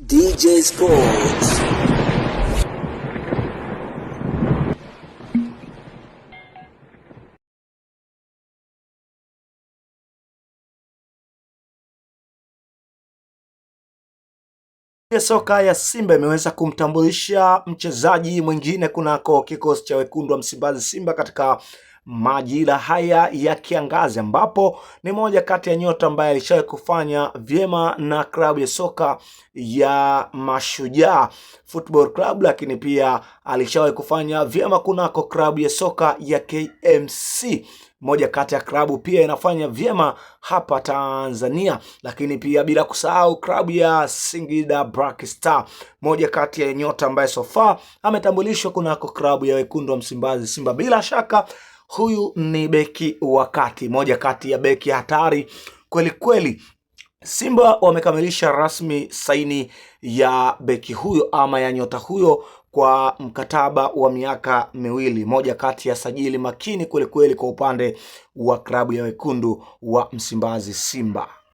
DJ Sports. Soka ya Simba imeweza kumtambulisha mchezaji mwingine kunako kikosi cha wekundu wa Msimbazi Simba katika majira haya ya kiangazi, ambapo ni moja kati ya nyota ambaye alishawahi kufanya vyema na klabu ya soka ya Mashujaa Football Club, lakini pia alishawahi kufanya vyema kunako klabu ya soka ya KMC, moja kati ya klabu pia inafanya vyema hapa Tanzania, lakini pia bila kusahau klabu ya Singida Black Star, moja kati ya nyota ambaye so far ametambulishwa kunako klabu ya wekundu wa Msimbazi Simba. Bila shaka huyu ni beki wakati, moja kati ya beki hatari kweli kweli. Simba wamekamilisha rasmi saini ya beki huyo ama ya nyota huyo kwa mkataba wa miaka miwili, moja kati ya sajili makini kweli kweli kwa upande wa klabu ya wekundu wa Msimbazi Simba.